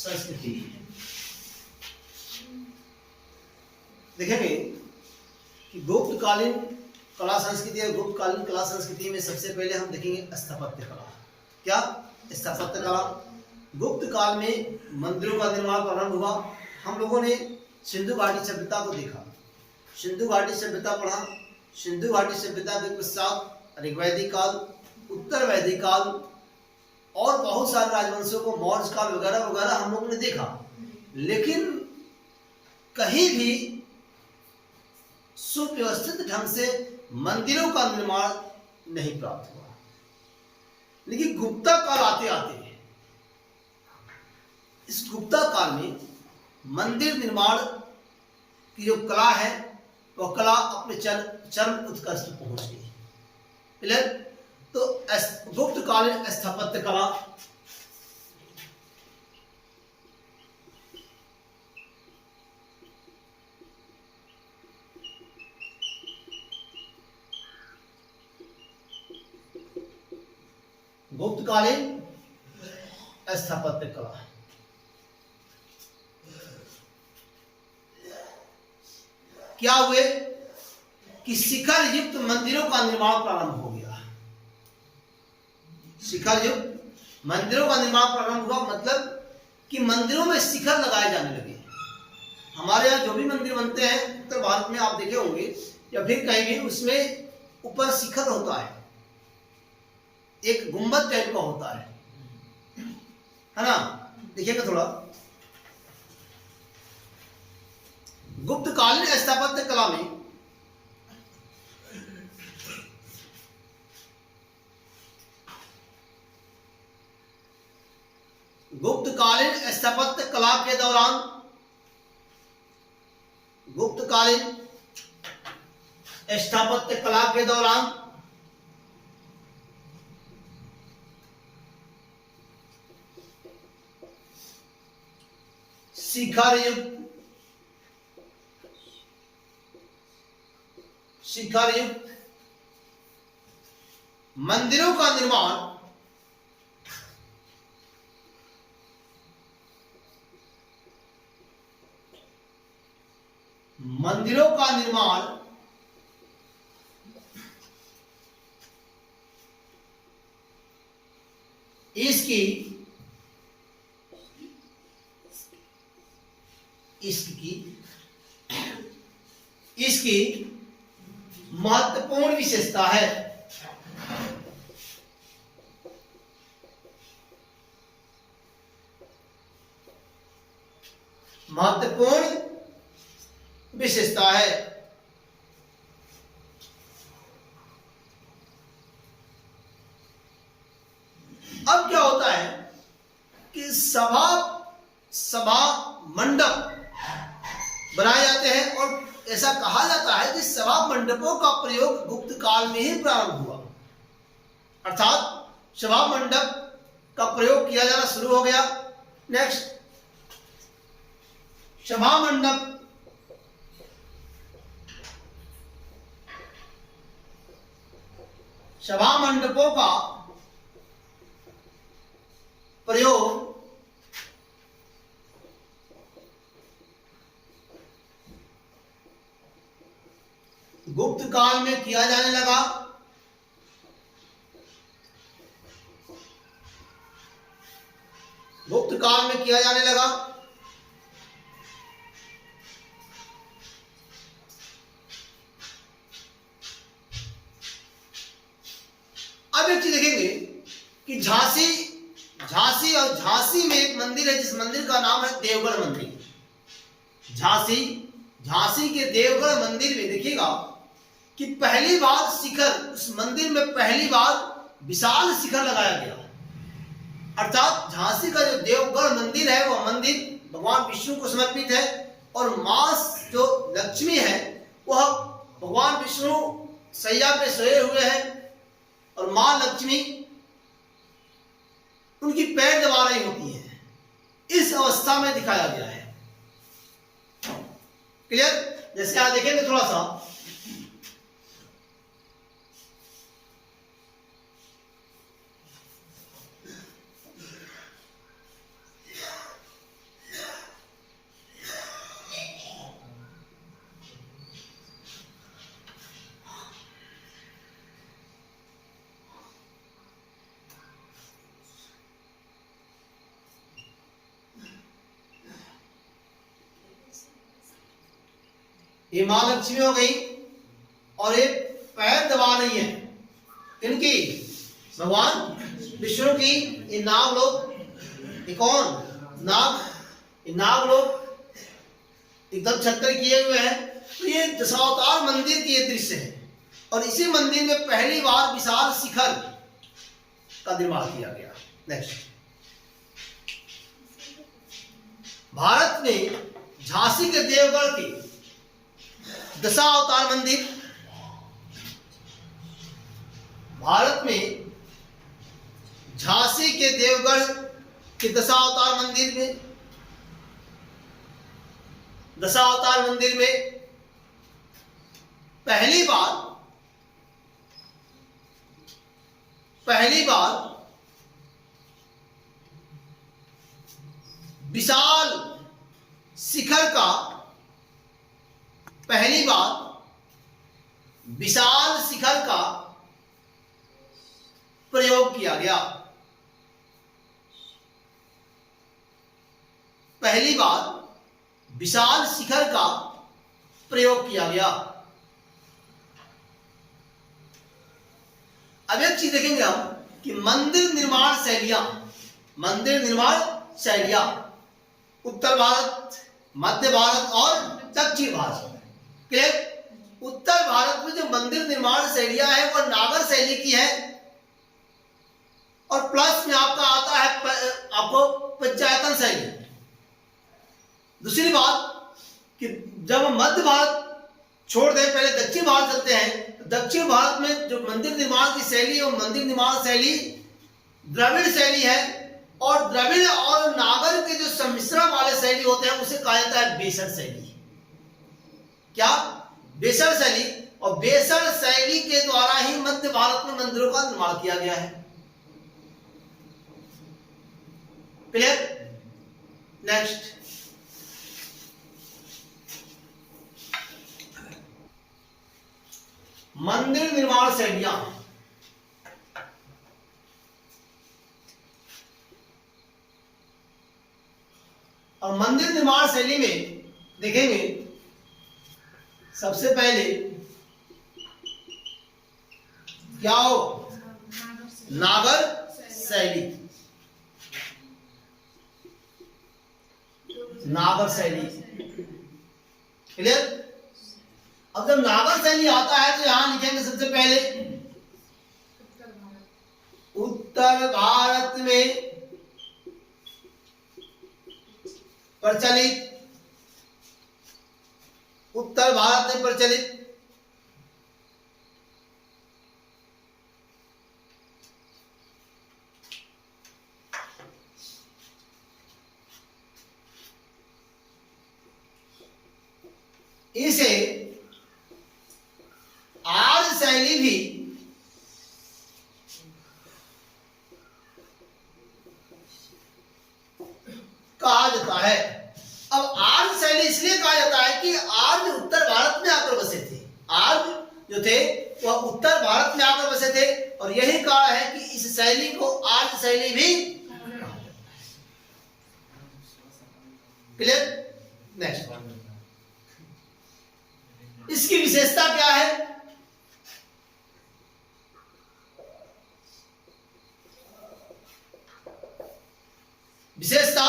संस्कृति। देखेंगे कि गुप्तकालीन कला संस्कृति और गुप्तकालीन कला संस्कृति में सबसे पहले हम देखेंगे स्थापत्य कला। क्या स्थापत्य कला? गुप्त काल में मंदिरों का निर्माण प्रारंभ हुआ। हम लोगों ने सिंधु घाटी सभ्यता को देखा, सिंधु घाटी सभ्यता पढ़ा। सिंधु घाटी सभ्यता के पश्चात ऋग्वैदिक काल, उत्तर वैदिक काल और बहुत सारे राजवंशों को, मौर्य काल वगैरह वगैरह हम लोगों ने देखा। लेकिन कहीं भी सुव्यवस्थित ढंग से मंदिरों का निर्माण नहीं प्राप्त हुआ। लेकिन गुप्ता काल आते आते इस गुप्ता काल में मंदिर निर्माण की जो कला है वह कला अपने चरम उत्कर्ष पर पहुंच गई। क्लियर? तो गुप्तकालीन स्थापत्य कला गुप्तकालीन स्थापत्य कला क्या हुए कि शिखर युक्त मंदिरों का निर्माण प्रारंभ हो गया। शिखर युक्त मंदिरों का निर्माण प्रारंभ हुआ, मतलब कि मंदिरों में शिखर लगाए जाने लगे। हमारे यहाँ जो भी मंदिर बनते हैं उत्तर भारत में आप देखे होंगे या फिर कहीं भी, उसमें ऊपर शिखर होता है, एक गुंबद टाइप का होता है ना? देखिएगा थोड़ा। गुप्तकालीन स्थापत्य कला में गुप्तकालीन स्थापत्य कला के दौरान गुप्तकालीन स्थापत्य कला के दौरान शिखर युक्त मंदिरों का निर्माण इसकी महत्वपूर्ण विशेषता है। महत्वपूर्ण विशेषता है। अब क्या होता है कि सभा मंडप बनाए जाते हैं और ऐसा कहा जाता है कि सभा मंडपों का प्रयोग गुप्त काल में ही प्रारंभ हुआ। अर्थात सभा मंडप का प्रयोग किया जाना शुरू हो गया। नेक्स्ट, सभा मंडपों का प्रयोग गुप्त काल में किया जाने लगा। गुप्त काल में किया जाने लगा। अब एक चीज देखेंगे कि झांसी में एक मंदिर है जिस मंदिर का नाम है देवगढ़ मंदिर। झांसी के देवगढ़ मंदिर में देखिएगा कि पहली बार उस मंदिर में पहली बार विशाल शिखर लगाया गया। अर्थात झांसी का जो देवगढ़ मंदिर है वह मंदिर भगवान विष्णु को समर्पित है और मां जो लक्ष्मी है वह भगवान विष्णु सैया पे सोए हुए हैं और मां लक्ष्मी उनकी पैर दबा रही होती है। इस अवस्था में दिखाया गया है। क्लियर? जैसे आप देखेंगे थोड़ा सा, ये मां लक्ष्मी हो गई, और ये पैर दबा रही है इनकी भगवान विष्णु की। ये नाग लोग, ये कौन नाग, ये नाग लोग एकदम छत्र किए हुए हैं। तो ये दशावतार मंदिर की ये दृश्य है, और इसी मंदिर में पहली बार विशाल शिखर का निर्माण किया गया। नेक्स्ट, भारत में झांसी के देवगढ़ के दशावतार मंदिर, भारत में झांसी के देवगढ़ के दशावतार मंदिर में, दशावतार मंदिर में पहली बार विशाल शिखर का, पहली बार विशाल शिखर का प्रयोग किया गया। पहली बार विशाल शिखर का प्रयोग किया गया। अब एक चीज देखेंगे हम कि मंदिर निर्माण शैलियां उत्तर भारत, मध्य भारत और दक्षिण भारत। क्लियर? उत्तर भारत में जो मंदिर निर्माण शैलियां है वो नागर शैली की है, और प्लस में आपका आता है आपको पंचायतन शैली। दूसरी बात कि जब हम मध्य भारत छोड़ दें, पहले दक्षिण भारत चलते हैं, तो दक्षिण भारत में जो मंदिर निर्माण की शैली है वो मंदिर निर्माण शैली द्रविड़ शैली है, और द्रविड़ और नागर के जो सम्मिश्रण वाले शैली होते हैं उसे कहा जाता है बेसर शैली। क्या? बेसर शैली। और बेसर शैली के द्वारा ही मध्य भारत में मंदिरों का निर्माण किया गया है। क्लियर? नेक्स्ट, मंदिर निर्माण शैलियां। और मंदिर निर्माण शैली में देखेंगे सबसे पहले क्या हो, नागर शैली। नागर शैली, क्लियर? अब जब नागर शैली आता है तो यहां लिखेंगे सबसे पहले उत्तर भारत में प्रचलित, उत्तर भारत में प्रचलित इसे आर्य शैली भी कहा जाता है। अब आर्य शैली इसलिए कहा जाता है कि आर्य उत्तर भारत में आकर बसे थे। आर्य जो थे वह उत्तर भारत में आकर बसे थे, और यही कारण है कि इस शैली को आर्य शैली भी। क्लियर? नेक्स्ट, इसकी विशेषता क्या है? विशेषता,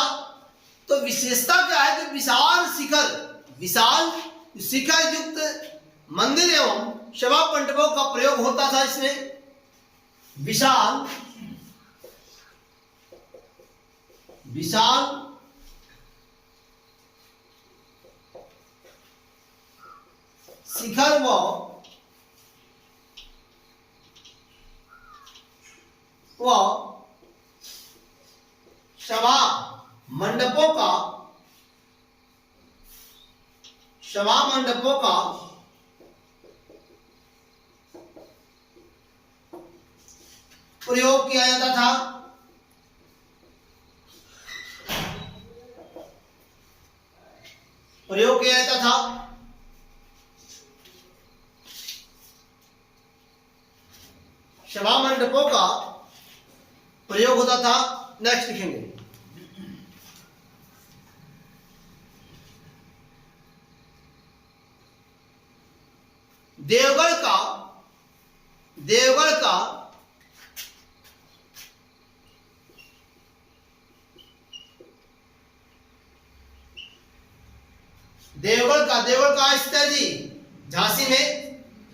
तो विशेषता क्या है कि विशाल शिखर युक्त मंदिर एवं सभा मंडपों का प्रयोग होता था इसमें। विशाल शिखर व सभा मंडपों का प्रयोग किया जाता था। सभा मंडपों का प्रयोग होता था। नेक्स्ट लिखेंगे, देवगढ़ का देवगढ़ कहाँ स्थित है जी? झांसी में।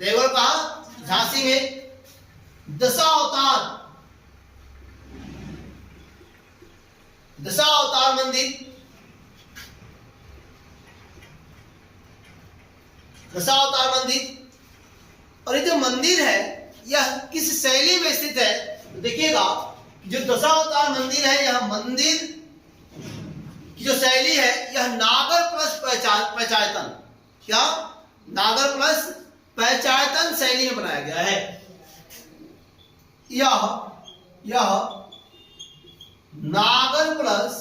देवगढ़ कहाँ? झांसी में। दशावतार मंदिर, दशावतार मंदिर। और ये जो मंदिर है यह किस शैली में स्थित है? तो देखिएगा जो दशावतार मंदिर है, यह मंदिर की जो शैली है यह नागर प्लस पैचायतन, क्या? नागर प्लस पैचायतन शैली में बनाया गया है। यह नागर प्लस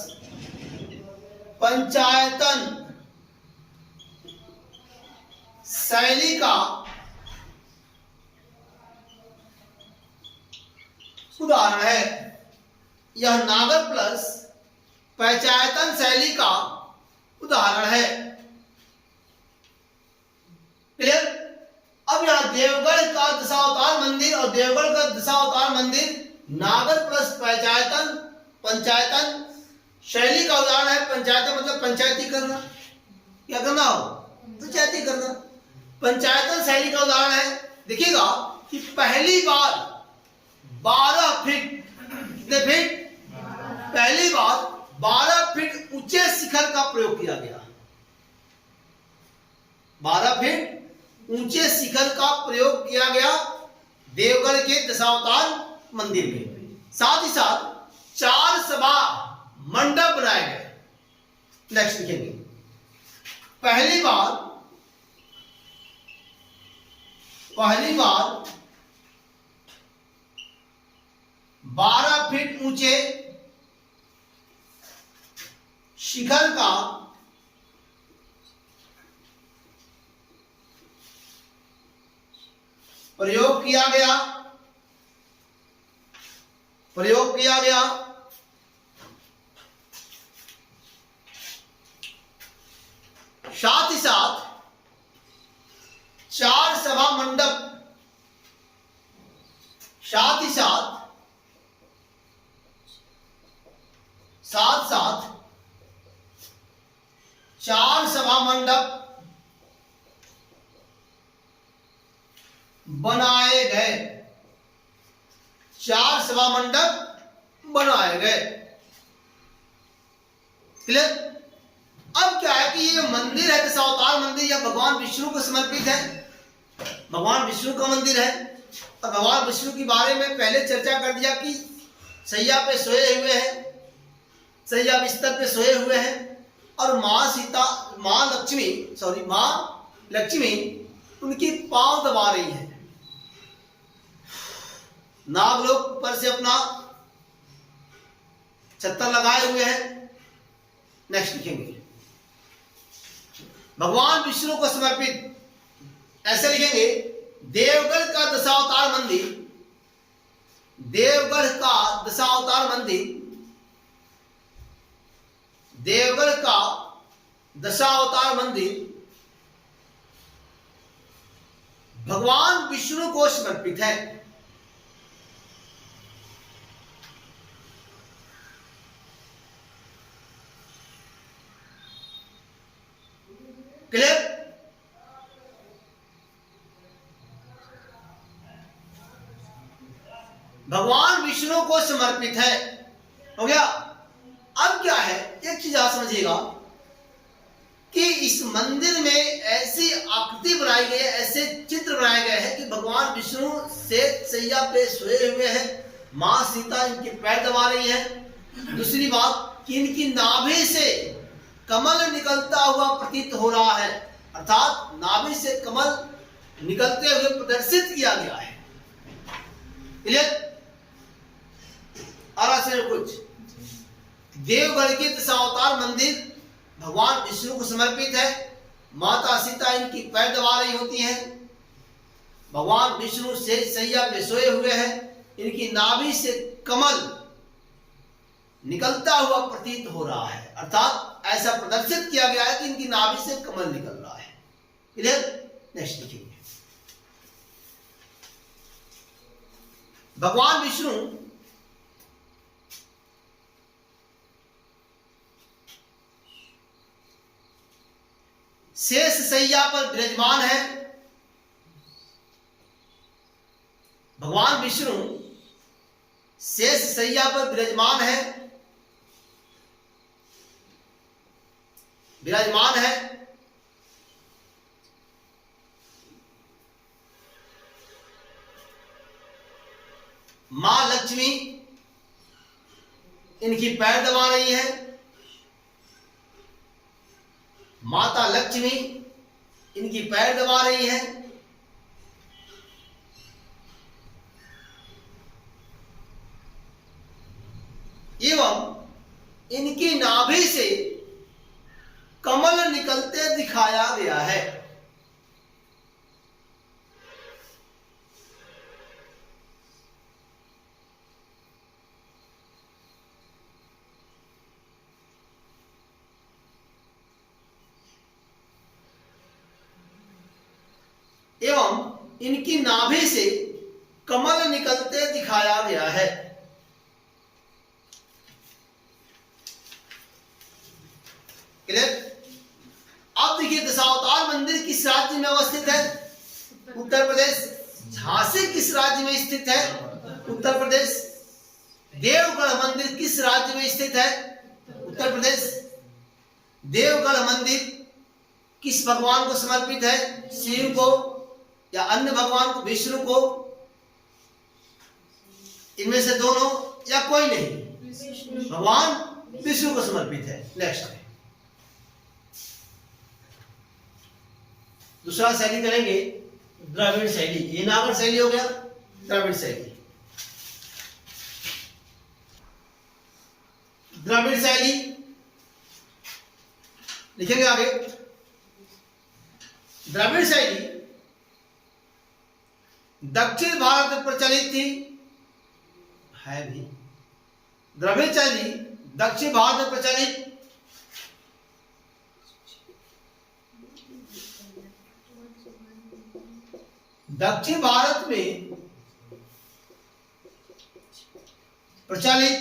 पंचायतन शैली का उदाहरण है। यह नागर प्लस पैचायतन शैली का उदाहरण है। क्लियर? अब यहां देवगढ़ का दशावतार मंदिर और देवगढ़ का दशावतार मंदिर नागर प्लस पंचायतन शैली का उदाहरण है। पंचायतन मतलब पंचायती करना, क्या करना हो? पंचायती करना। पंचायतन शैली का उदाहरण है। देखिएगा कि पहली बार 12 फीट, कितने फीट? पहली बार 12 फीट ऊंचे शिखर का प्रयोग किया गया। 12 फीट ऊंचे शिखर का प्रयोग किया गया देवगढ़ के दशावतार मंदिर में। साथ ही साथ 4 सभा मंडप बनाए गए। नेक्स्ट लिखेंगे, पहली बार 12 फीट ऊंचे शिखर का प्रयोग किया गया। साथ ही साथ 4 सभा मंडप, साथ 4 सभा मंडप बनाए गए। 4 सभा मंडप बनाए गए। क्लियर? अब क्या है कि ये मंदिर है दशावतार मंदिर, यह भगवान विष्णु को समर्पित है। भगवान विष्णु का मंदिर है। और भगवान विष्णु के बारे में पहले चर्चा कर दिया कि सैया पे सोए हुए हैं, सैया बिस्तर पे सोए हुए हैं। और माँ लक्ष्मी उनकी पांव दबा रही है। नागलोक पर से अपना छत्तर लगाए हुए हैं। नेक्स्ट लिखेंगे, भगवान विष्णु को समर्पित, ऐसे लिखेंगे, देवगढ़ का दशावतार मंदिर, देवगढ़ का दशावतार मंदिर, देवगढ़ का दशावतार मंदिर भगवान विष्णु को समर्पित है। क्लियर? भगवान विष्णु को समर्पित है। हो गया? अब क्या है, एक चीज आप समझिएगा कि इस मंदिर में ऐसी आकृति बनाई गई है, ऐसे चित्र बनाए गए हैं कि भगवान विष्णु से सैया पे सोए हुए हैं। मां सीता इनके पैर दबा रही है। दूसरी बात कि इनकी नाभि से कमल निकलता हुआ प्रतीत हो रहा है, अर्थात नाभि से कमल निकलते हुए प्रदर्शित किया गया है। क्लियर? और ऐसे कुछ देवगढ़ के दशावतार मंदिर भगवान विष्णु को समर्पित है। माता सीता इनकी पैर दबा रही होती हैं। भगवान विष्णु से सैया पे सोए हुए हैं। इनकी नाभि से कमल निकलता हुआ प्रतीत हो रहा है, अर्थात ऐसा प्रदर्शित किया गया है कि इनकी नाभि से कमल निकल रहा है। क्लियर? नेक्स्ट लिखेंगे, भगवान विष्णु शेष शैया पर विराजमान है। भगवान विष्णु शेष शैया पर विराजमान है, विराजमान है। मां लक्ष्मी इनकी पैर दबा रही है। माता लक्ष्मी इनकी पैर दबा रही है। एवं इनकी नाभि से कमल निकलते दिखाया गया है। एवं इनकी नाभि से कमल निकलते दिखाया गया है। क्लियर? अब देखिए दशावतार मंदिर किस राज्य में अवस्थित है? उत्तर प्रदेश। झांसी किस राज्य में स्थित है? उत्तर प्रदेश। देवगढ़ मंदिर किस राज्य में स्थित है? उत्तर प्रदेश। देवगढ़ मंदिर किस भगवान को समर्पित है? शिव को या अन्य भगवान को? विष्णु को? इनमें से दोनों या कोई नहीं? भगवान विष्णु को समर्पित है। नेक्स्ट दूसरा शैली करेंगे द्रविड़ शैली। ये नागर शैली हो गया, द्रविड़ शैली। द्रविड़ शैली लिखेंगे आगे। द्रविड़ शैली दक्षिण भारत में प्रचलित थी, है भी। द्रविड़ शैली दक्षिण भारत में प्रचलित दक्षिण भारत में प्रचलित।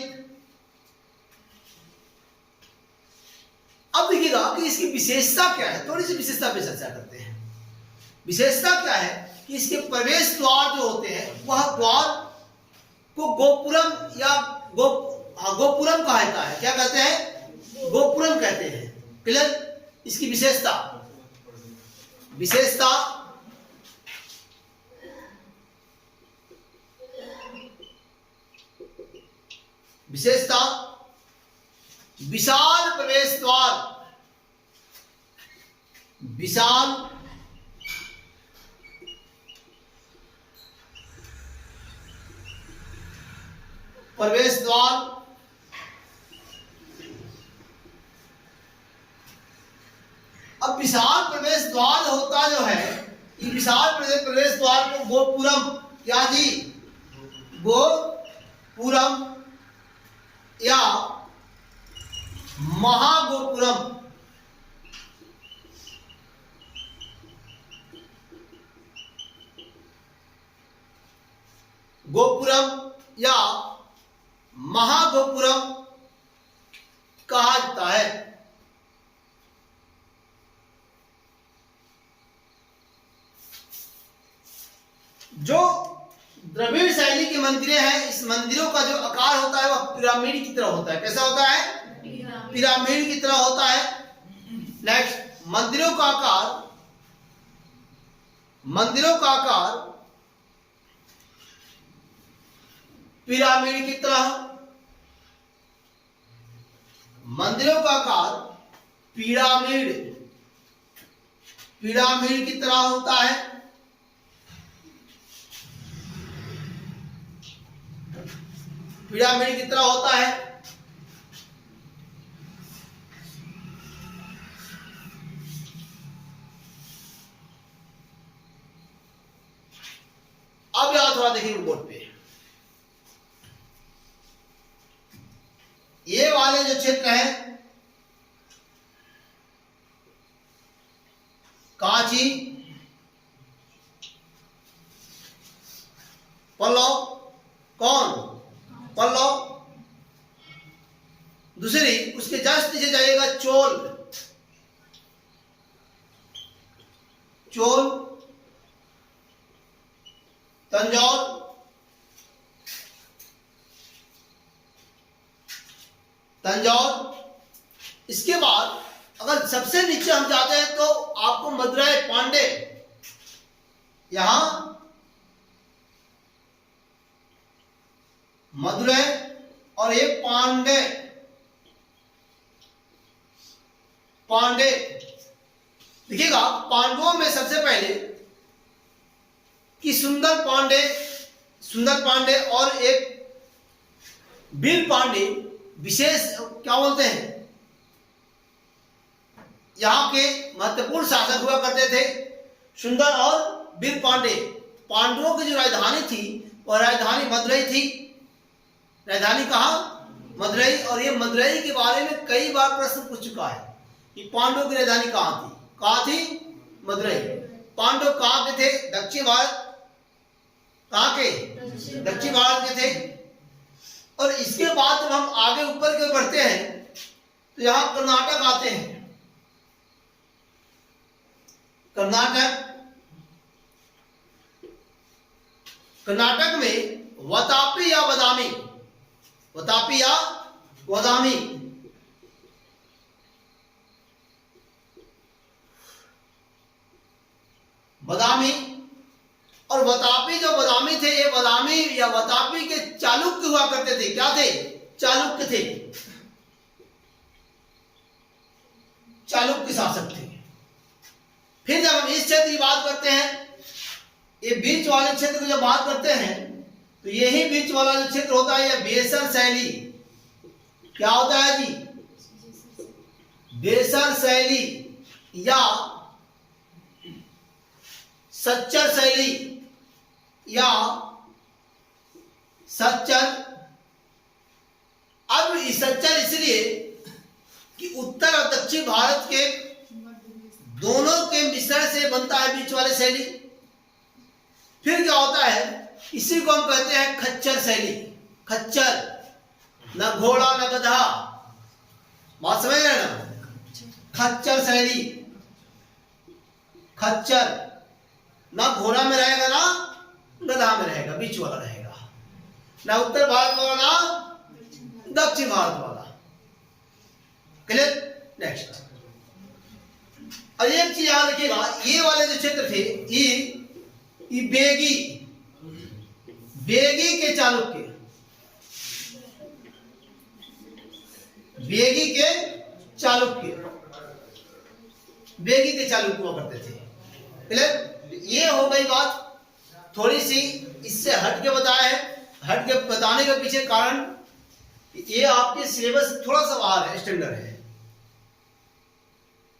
अब देखिएगा कि इसकी विशेषता क्या है। थोड़ी सी विशेषता पे चर्चा करते हैं। विशेषता क्या है कि इसके प्रवेश द्वार जो होते हैं वह द्वार को गोपुरम या गोपुरम कहा जाता है। क्या कहते हैं? गोपुरम कहते हैं। क्लियर? इसकी विशेषता विशेषता विशेषता विशाल प्रवेश द्वार, विशाल प्रवेश द्वार। अब विशाल प्रवेश द्वार होता जो है, ये विशाल प्रवेश द्वार को गोपुरम, क्या जी? गोपुरम या महागोपुरम, गोपुरम या महागोपुरम कहा जाता है। जो द्रविड़ शैली के मंदिरें हैं, इस मंदिरों का जो आकार होता है वह पिरामिड की तरह होता है। कैसा होता है? पिरामिड की तरह होता है। नेक्स्ट, मंदिरों का आकार पिरामिड की तरह, मंदिरों का आकार पिरामिड की तरह होता है। पिरामिड की तरह होता है। अब यहां थोड़ा देखेंगे बोर्ड पे। ये वाले जो क्षेत्र हैं, कांची, पल्लव, कौन? पल्लव। दूसरी उसके जस्ट नीचे जाइएगा चोल, चोल, तंजौर, तंजौर। इसके बाद अगर सबसे नीचे हम जाते हैं तो आपको मदुरई पांडे, यहां मदुरई और एक पांडे, पांडे। देखिएगा पांडवों में सबसे पहले कि सुंदर पांडे, सुंदर पांडे और एक बीर पांडे विशेष क्या बोलते हैं, यहां के महत्वपूर्ण शासक हुआ करते थे, सुंदर और बीर पांडे। पांडवों की जो राजधानी थी वह राजधानी मदुरई थी। राजधानी कहां? मदुरई। और ये मदुरई के बारे में कई बार प्रश्न पूछ चुका है कि पांडवों की राजधानी कहां थी? कहां थी? मदुरई। पांडव कहां के थे? दक्षिण भारत। कहां के? दक्षिण भारत के थे। और इसके बाद जब हम आगे ऊपर के बढ़ते हैं तो यहां कर्नाटक आते हैं। कर्नाटक, कर्नाटक में वतापी या बदामी, वतापी या बदामी, बदामी। और वतापी जो बदामी थे, ये बदामी या वतापी के चालुक्य हुआ करते थे। क्या थे? चालुक्य थे, चालुक्य शासक थे। फिर जब हम इस क्षेत्र की बात करते हैं, ये बीच वाले क्षेत्र की जब बात करते हैं तो यही बीच वाला जो क्षेत्र होता है यह बेसर शैली। क्या होता है जी? बेसर शैली या सच्चर शैली या सच्चर। अब सच्चर इसलिए कि उत्तर और दक्षिण भारत के दोनों के मिश्रण से बनता है बीच वाले शैली। फिर क्या होता है, इसी को हम कहते हैं खच्चर शैली। खच्चर, न घोड़ा न गधा, बात समझ रहे ना? खच्चर शैली, खच्चर, ना घोड़ा में रहेगा ना गधा में रहेगा, बीच वाला रहेगा, ना उत्तर भारत वाला ना दक्षिण भारत वाला। क्लियर? नेक्स्ट। और एक चीज याद रखिएगा, ये वाले जो क्षेत्र थे ये बेगी, बेगी के चालुक्य, बेगी के चालुक्य, बेगी के चालुक्य हुआ करते थे। क्लियर? ये हो गई बात थोड़ी सी इससे हट के बताया है। हट के बताने के पीछे कारण ये आपके सिलेबस थोड़ा सा बाहर है, स्टैंडर्ड है।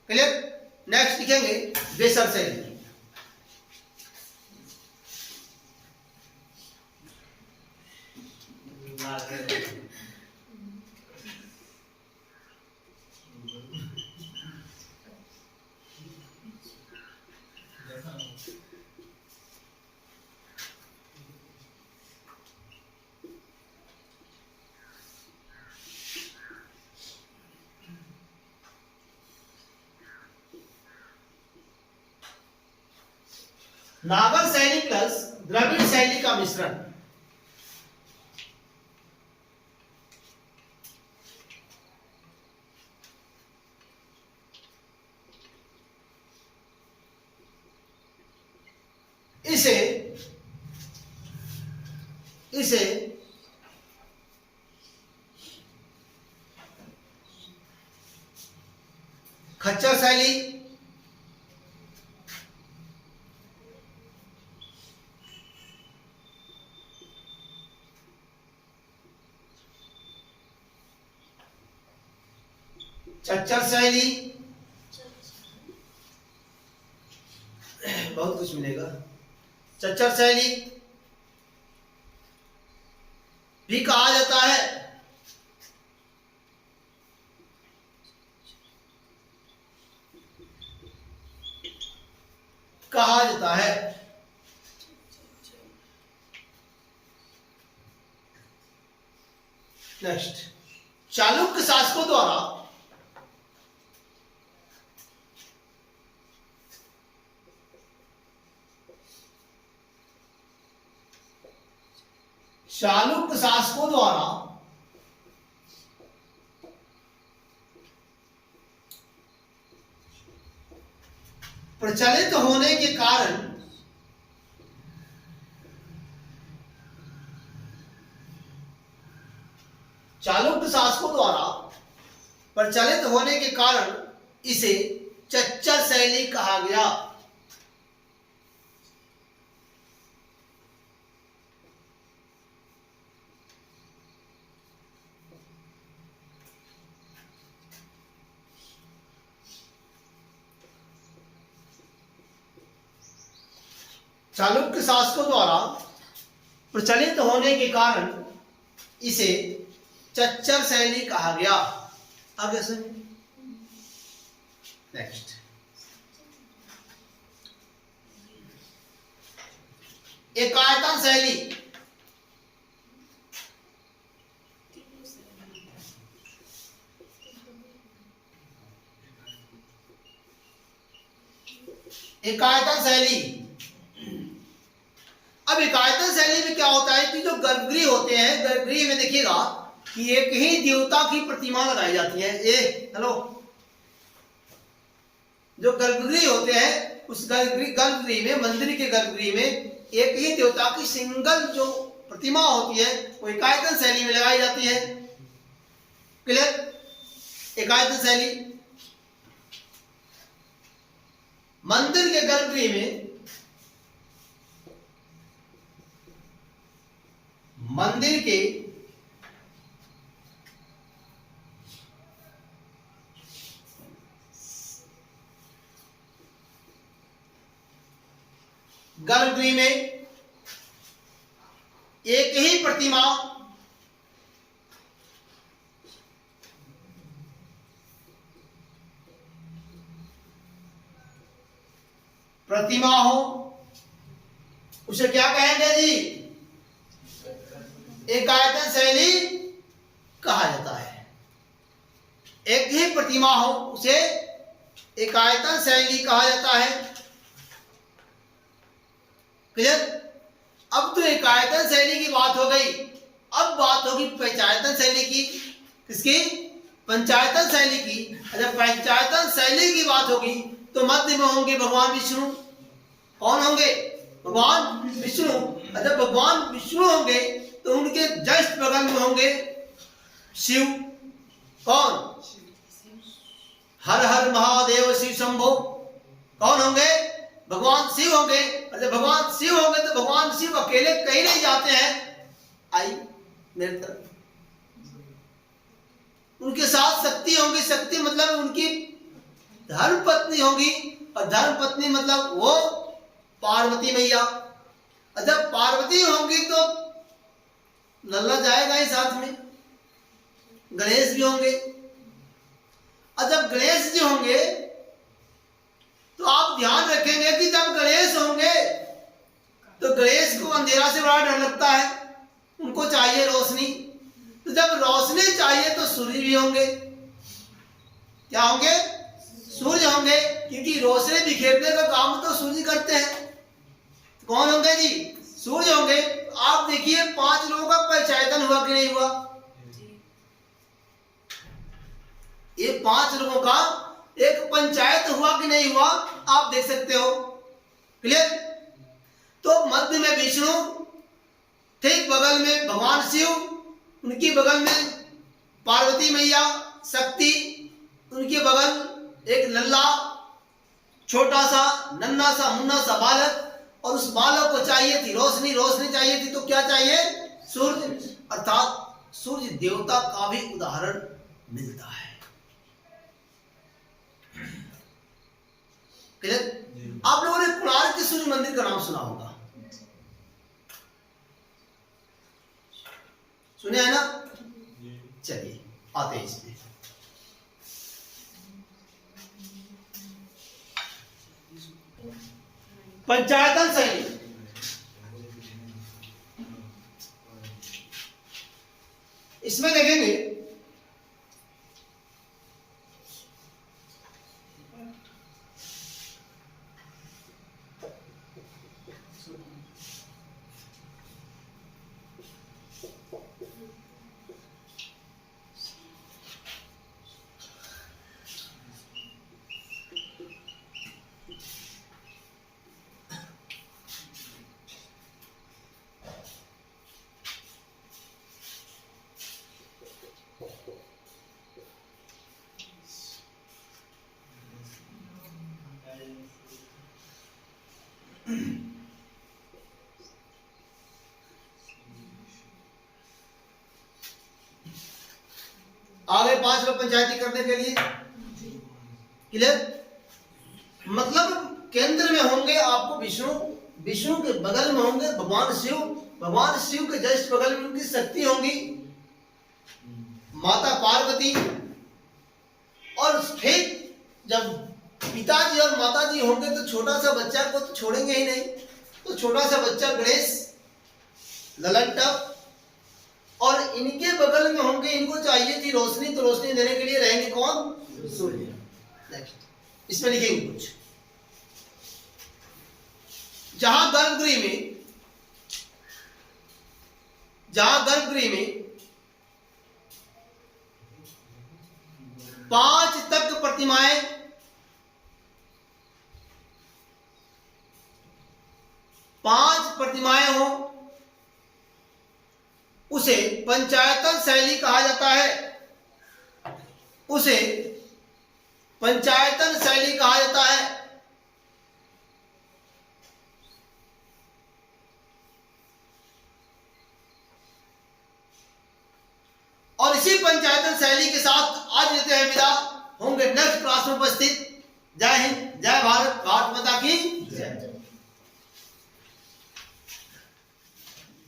क्लियर? नेक्स्ट लिखेंगे बेसर शैली। नागर शैली प्लस द्रविड़ शैली का मिश्रण। इसे इसे खच्चर शैली, चच्चर शैली, बहुत कुछ मिलेगा। चच्चर शैली भी कहा जाता है। कहा जाता है नेक्स्ट, चालुक्य शासकों द्वारा प्रचलित होने के कारण इसे चच्चर शैली कहा गया। चालुक्य शासकों द्वारा प्रचलित होने के कारण इसे चच्चर शैली कहा गया। आगे सुनिए। नेक्स्ट, एकायतन शैली। एकायतन शैली, अब एकायतन शैली में क्या होता है कि जो गर्भगृह होते हैं, गर्भगृह में देखिएगा कि एक ही देवता की प्रतिमा लगाई जाती है। हेलो, जो गर्भगृह होते हैं उस गर्भगृह में, मंदिर के गर्भगृह में एक ही देवता की सिंगल जो प्रतिमा होती है वो एकायतन शैली में लगाई जाती है। क्लियर? एकायतन शैली मंदिर के गर्भगृह में, मंदिर के गर्भगृह में एक ही प्रतिमा हो, उसे क्या कहेंगे जी? एकायतन शैली कहा जाता है। एक ही प्रतिमा हो उसे एकायतन शैली कहा जाता है। क्लियर? अब तो एकायतन शैली की बात हो गई, अब बात होगी पंचायतन शैली की। किसकी? पंचायतन शैली की। जब पंचायतन शैली की बात होगी तो मध्य में होंगे भगवान विष्णु। कौन होंगे? भगवान विष्णु। जब भगवान विष्णु होंगे तो उनके जस्ट बगल में होंगे शिव। कौन? हर हर महादेव शिव शंभो। कौन होंगे? भगवान शिव होंगे। और जब भगवान शिव होंगे तो भगवान शिव अकेले कहीं नहीं जाते हैं। आई मेरे तरफ, उनके साथ शक्ति होंगी। शक्ति मतलब उनकी धर्म पत्नी होंगी, और धर्म पत्नी मतलब वो पार्वती मैया। और जब पार्वती होंगी तो लल्ला जाएगा ही साथ में, गणेश भी होंगे। और जब गणेश जी होंगे तो आप ध्यान रखेंगे कि जब गणेश होंगे तो गणेश को अंधेरा से बड़ा डर लगता है, उनको चाहिए रोशनी। तो जब रोशनी चाहिए तो सूर्य भी होंगे। क्या होंगे? सूर्य होंगे, क्योंकि रोशनी बिखेरने का काम तो सूर्य करते हैं। तो कौन होंगे जी? सूर्य होंगे। आप देखिए 5 लोगों का पंचायतन हुआ कि नहीं हुआ? ये 5 लोगों का एक पंचायत हुआ कि नहीं हुआ, आप देख सकते हो। क्लियर? तो मध्य में विष्णु, ठीक बगल में भगवान शिव, उनकी बगल में पार्वती मैया शक्ति, उनके बगल एक लल्ला, छोटा सा नन्हा सा मुन्ना सा बालक, और उस बालक को चाहिए थी रोशनी। रोशनी चाहिए थी तो क्या चाहिए? सूर्य। अर्थात सूर्य देवता का भी उदाहरण मिलता है। क्लियर? आप लोगों ने कोणार्क के सूर्य मंदिर का नाम सुना होगा, सुने है ना? चलिए आते हैं इसमें। पंचायतन शैली, इसमें देखेंगे आगे 5 लोग पंचायती करने के लिए क्लियर। मतलब केंद्र में होंगे आपको विष्णु, विष्णु के बगल में होंगे भगवान शिव, भगवान शिव के जस्ट बगल में उनकी शक्ति होंगी माता पार्वती। और फिर जब पिताजी और माताजी होंगे तो छोटा सा बच्चा को तो छोड़ेंगे ही नहीं, तो छोटा सा बच्चा गणेश ललन टप। और इनके बगल में होंगे, इनको चाहिए थी रोशनी, तो रोशनी देने के लिए रहेंगे कौन? सूर्य। नेक्स्ट इसमें लिखेंगे कुछ, जहां गर्भगृह में, जहां गर्भगृह में 5 तक प्रतिमाएं, 5 प्रतिमाएं हो, उसे पंचायतन शैली कहा जाता है, उसे पंचायतन शैली कहा जाता है। और इसी पंचायतन शैली के साथ आज लेते हैं विदा, होंगे नेक्स्ट क्लास में उपस्थित। जय हिंद, जय भारत, भारत माता की जय।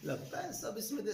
लगता है सब इसमें